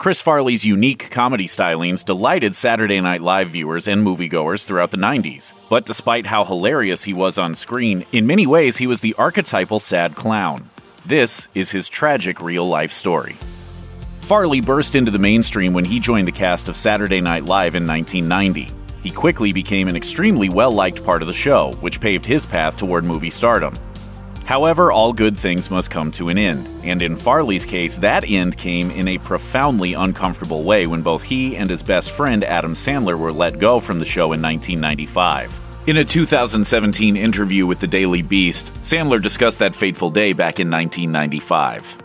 Chris Farley's unique comedy stylings delighted Saturday Night Live viewers and moviegoers throughout the 90s. But despite how hilarious he was on screen, in many ways he was the archetypal sad clown. This is his tragic real-life story. Farley burst into the mainstream when he joined the cast of Saturday Night Live in 1990. He quickly became an extremely well-liked part of the show, which paved his path toward movie stardom. However, all good things must come to an end, and in Farley's case, that end came in a profoundly uncomfortable way when both he and his best friend Adam Sandler were let go from the show in 1995. In a 2017 interview with the Daily Beast, Sandler discussed that fateful day back in 1995.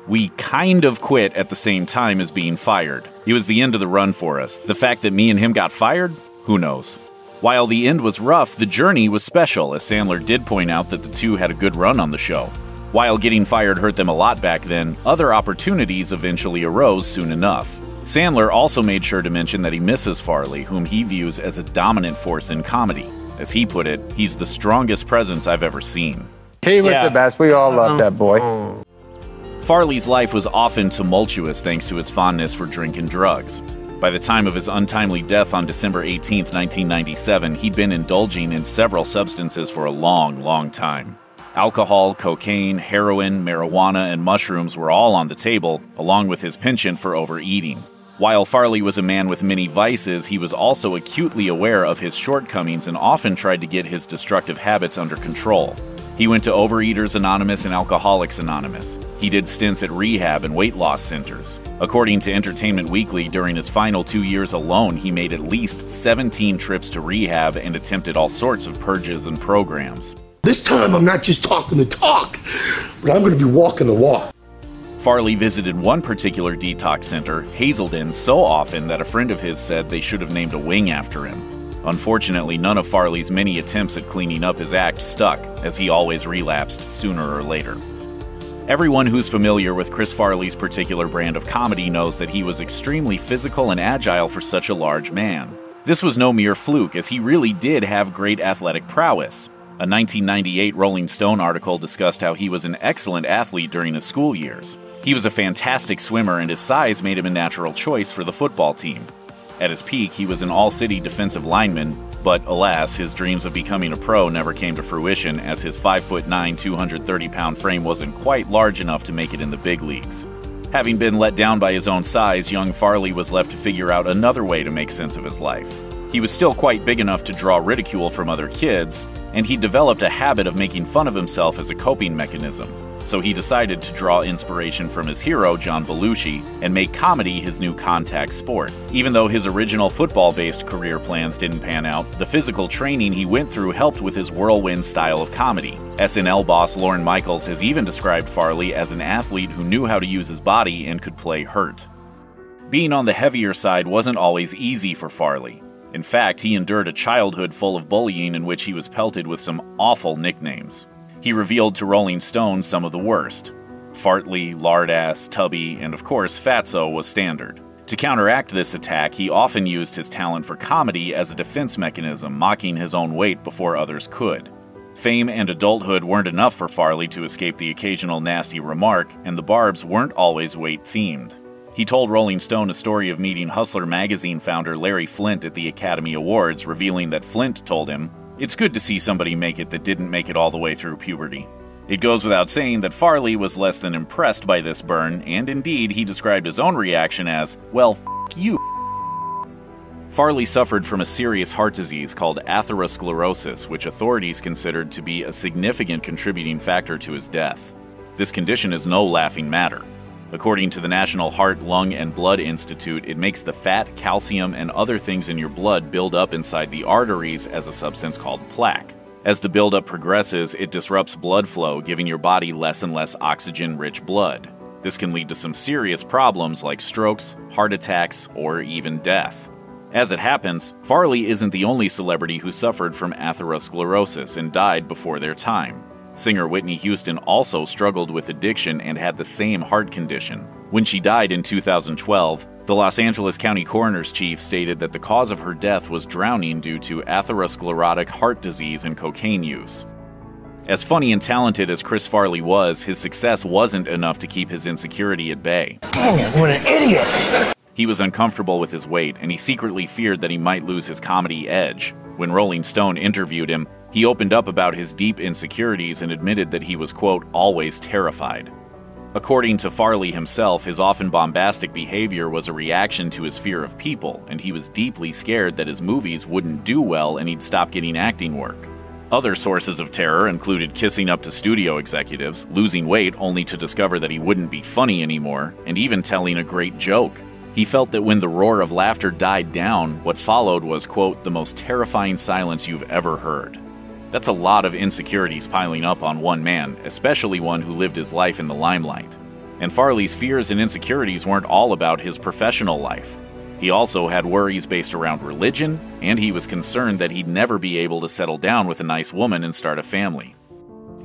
"We kind of quit at the same time as being fired. It was the end of the run for us. The fact that me and him got fired? Who knows?" While the end was rough, the journey was special, as Sandler did point out that the two had a good run on the show. While getting fired hurt them a lot back then, other opportunities eventually arose soon enough. Sandler also made sure to mention that he misses Farley, whom he views as a dominant force in comedy. As he put it, he's the strongest presence I've ever seen. He was the best. We all loved that boy. Farley's life was often tumultuous thanks to his fondness for drink and drugs. By the time of his untimely death on December 18, 1997, he'd been indulging in several substances for a long time. Alcohol, cocaine, heroin, marijuana, and mushrooms were all on the table, along with his penchant for overeating. While Farley was a man with many vices, he was also acutely aware of his shortcomings and often tried to get his destructive habits under control. He went to Overeaters Anonymous and Alcoholics Anonymous. He did stints at rehab and weight loss centers. According to Entertainment Weekly, during his final 2 years alone, he made at least 17 trips to rehab and attempted all sorts of purges and programs. This time I'm not just talking the talk, but I'm going to be walking the walk. Farley visited one particular detox center, Hazelden, so often that a friend of his said they should have named a wing after him. Unfortunately, none of Farley's many attempts at cleaning up his act stuck, as he always relapsed sooner or later. Everyone who's familiar with Chris Farley's particular brand of comedy knows that he was extremely physical and agile for such a large man. This was no mere fluke, as he really did have great athletic prowess. A 1998 Rolling Stone article discussed how he was an excellent athlete during his school years. He was a fantastic swimmer, and his size made him a natural choice for the football team. At his peak, he was an all-city defensive lineman, but alas, his dreams of becoming a pro never came to fruition, as his 5'9", 230-pound frame wasn't quite large enough to make it in the big leagues. Having been let down by his own size, young Farley was left to figure out another way to make sense of his life. He was still quite big enough to draw ridicule from other kids, and he developed a habit of making fun of himself as a coping mechanism. So he decided to draw inspiration from his hero, John Belushi, and make comedy his new contact sport. Even though his original football-based career plans didn't pan out, the physical training he went through helped with his whirlwind style of comedy. SNL boss Lorne Michaels has even described Farley as an athlete who knew how to use his body and could play hurt. Being on the heavier side wasn't always easy for Farley. In fact, he endured a childhood full of bullying in which he was pelted with some awful nicknames. He revealed to Rolling Stone some of the worst. Fartley, Lardass, Tubby, and of course Fatso was standard. To counteract this attack, he often used his talent for comedy as a defense mechanism, mocking his own weight before others could. Fame and adulthood weren't enough for Farley to escape the occasional nasty remark, and the barbs weren't always weight-themed. He told Rolling Stone a story of meeting Hustler magazine founder Larry Flynt at the Academy Awards, revealing that Flynt told him, "It's good to see somebody make it that didn't make it all the way through puberty." It goes without saying that Farley was less than impressed by this burn, and indeed he described his own reaction as, "Well, f*** you." Farley suffered from a serious heart disease called atherosclerosis, which authorities considered to be a significant contributing factor to his death. This condition is no laughing matter. According to the National Heart, Lung, and Blood Institute, it makes the fat, calcium, and other things in your blood build up inside the arteries as a substance called plaque. As the buildup progresses, it disrupts blood flow, giving your body less and less oxygen-rich blood. This can lead to some serious problems like strokes, heart attacks, or even death. As it happens, Farley isn't the only celebrity who suffered from atherosclerosis and died before their time. Singer Whitney Houston also struggled with addiction and had the same heart condition. When she died in 2012, the Los Angeles County Coroner's Chief stated that the cause of her death was drowning due to atherosclerotic heart disease and cocaine use. As funny and talented as Chris Farley was, his success wasn't enough to keep his insecurity at bay. Dang it, what an idiot! He was uncomfortable with his weight, and he secretly feared that he might lose his comedy edge. When Rolling Stone interviewed him, he opened up about his deep insecurities and admitted that he was, quote, always terrified. According to Farley himself, his often bombastic behavior was a reaction to his fear of people, and he was deeply scared that his movies wouldn't do well and he'd stop getting acting work. Other sources of terror included kissing up to studio executives, losing weight only to discover that he wouldn't be funny anymore, and even telling a great joke. He felt that when the roar of laughter died down, what followed was, quote, the most terrifying silence you've ever heard. That's a lot of insecurities piling up on one man, especially one who lived his life in the limelight. And Farley's fears and insecurities weren't all about his professional life. He also had worries based around religion, and he was concerned that he'd never be able to settle down with a nice woman and start a family.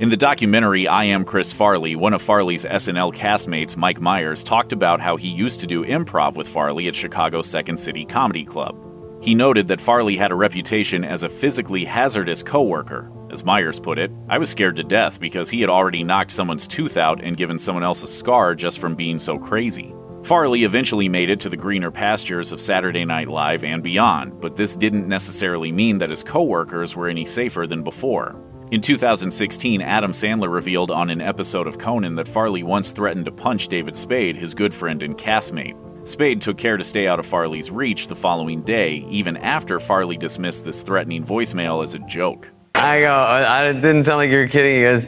In the documentary I Am Chris Farley, one of Farley's SNL castmates, Mike Myers, talked about how he used to do improv with Farley at Chicago's Second City Comedy Club. He noted that Farley had a reputation as a physically hazardous coworker. As Myers put it, I was scared to death because he had already knocked someone's tooth out and given someone else a scar just from being so crazy. Farley eventually made it to the greener pastures of Saturday Night Live and beyond, but this didn't necessarily mean that his coworkers were any safer than before. In 2016, Adam Sandler revealed on an episode of Conan that Farley once threatened to punch David Spade, his good friend and castmate. Spade took care to stay out of Farley's reach the following day, even after Farley dismissed this threatening voicemail as a joke. It didn't sound like you were kidding. He goes,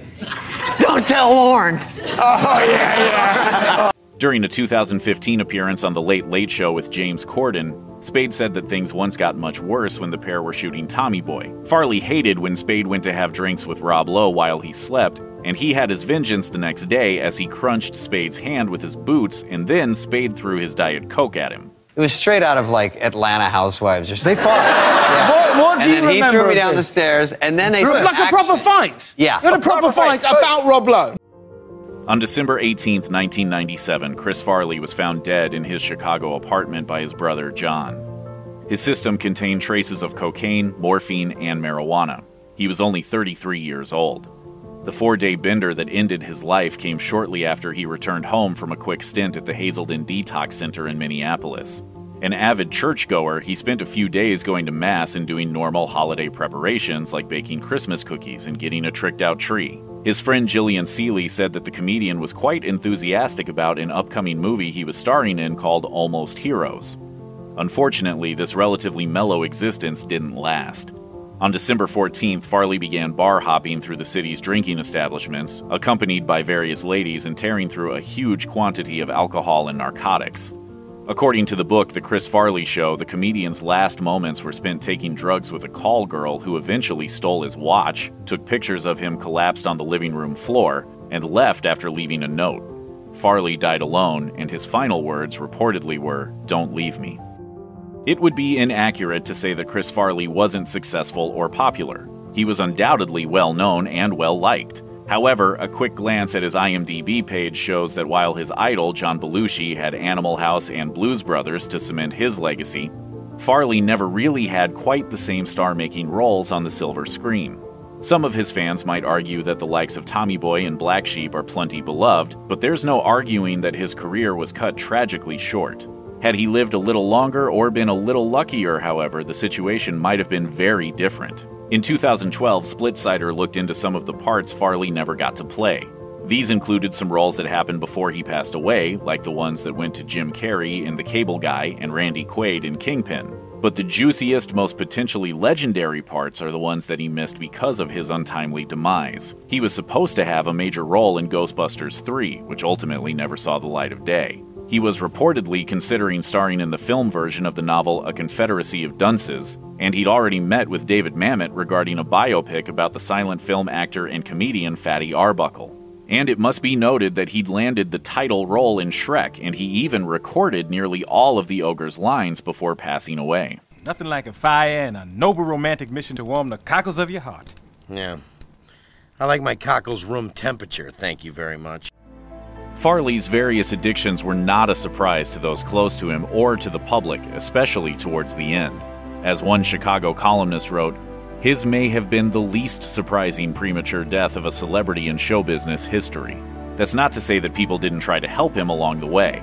"Don't tell Lorne." Oh, yeah. During a 2015 appearance on The Late Late Show with James Corden, Spade said that things once got much worse when the pair were shooting Tommy Boy. Farley hated when Spade went to have drinks with Rob Lowe while he slept, and he had his vengeance the next day as he crunched Spade's hand with his boots, and then Spade threw his Diet Coke at him. It was straight out of, like, Atlanta Housewives or something. They fought. Yeah. What do you remember? And then he threw me down of the this? stairs, and then they It was said, like a proper fight. Yeah. You had a proper fight about Rob Lowe. On December 18, 1997, Chris Farley was found dead in his Chicago apartment by his brother, John. His system contained traces of cocaine, morphine, and marijuana. He was only 33 years old. The 4-day bender that ended his life came shortly after he returned home from a quick stint at the Hazelden Detox Center in Minneapolis. An avid churchgoer, he spent a few days going to Mass and doing normal holiday preparations like baking Christmas cookies and getting a tricked-out tree. His friend Jillian Seeley said that the comedian was quite enthusiastic about an upcoming movie he was starring in called Almost Heroes. Unfortunately, this relatively mellow existence didn't last. On December 14th, Farley began bar hopping through the city's drinking establishments, accompanied by various ladies and tearing through a huge quantity of alcohol and narcotics. According to the book The Chris Farley Show, the comedian's last moments were spent taking drugs with a call girl who eventually stole his watch, took pictures of him collapsed on the living room floor, and left after leaving a note. Farley died alone, and his final words reportedly were, "Don't leave me." It would be inaccurate to say that Chris Farley wasn't successful or popular. He was undoubtedly well-known and well-liked. However, a quick glance at his IMDb page shows that while his idol, John Belushi, had Animal House and Blues Brothers to cement his legacy, Farley never really had quite the same star-making roles on the silver screen. Some of his fans might argue that the likes of Tommy Boy and Black Sheep are plenty beloved, but there's no arguing that his career was cut tragically short. Had he lived a little longer or been a little luckier, however, the situation might have been very different. In 2012, Splitsider looked into some of the parts Farley never got to play. These included some roles that happened before he passed away, like the ones that went to Jim Carrey in The Cable Guy and Randy Quaid in Kingpin. But the juiciest, most potentially legendary parts are the ones that he missed because of his untimely demise. He was supposed to have a major role in Ghostbusters 3, which ultimately never saw the light of day. He was reportedly considering starring in the film version of the novel A Confederacy of Dunces, and he'd already met with David Mamet regarding a biopic about the silent film actor and comedian Fatty Arbuckle. And it must be noted that he'd landed the title role in Shrek, and he even recorded nearly all of the ogre's lines before passing away. Nothing like a fire and a noble romantic mission to warm the cockles of your heart. Yeah. I like my cockles room temperature, thank you very much. Farley's various addictions were not a surprise to those close to him or to the public, especially towards the end. As one Chicago columnist wrote, His may have been the least surprising premature death of a celebrity in show business history. That's not to say that people didn't try to help him along the way.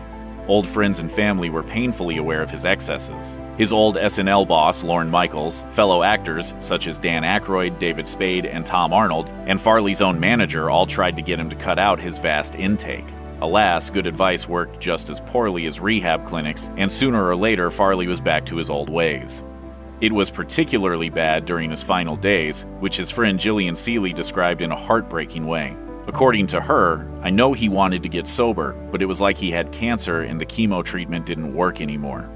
Old friends and family were painfully aware of his excesses. His old SNL boss, Lorne Michaels, fellow actors such as Dan Aykroyd, David Spade, and Tom Arnold, and Farley's own manager all tried to get him to cut out his vast intake. Alas, good advice worked just as poorly as rehab clinics, and sooner or later Farley was back to his old ways. It was particularly bad during his final days, which his friend Gillian Seeley described in a heartbreaking way. According to her, "I know he wanted to get sober, but it was like he had cancer and the chemo treatment didn't work anymore."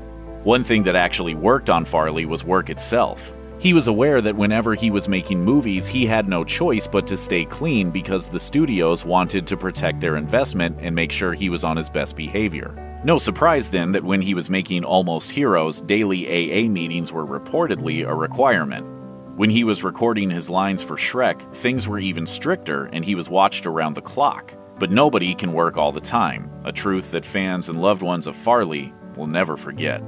One thing that actually worked on Farley was work itself. He was aware that whenever he was making movies, he had no choice but to stay clean because the studios wanted to protect their investment and make sure he was on his best behavior. No surprise then that when he was making Almost Heroes, daily AA meetings were reportedly a requirement. When he was recording his lines for Shrek, things were even stricter and he was watched around the clock. But nobody can work all the time, a truth that fans and loved ones of Farley will never forget.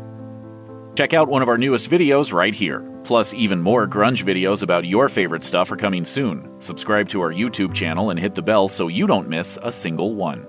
Check out one of our newest videos right here. Plus, even more grunge videos about your favorite stuff are coming soon. Subscribe to our YouTube channel and hit the bell so you don't miss a single one.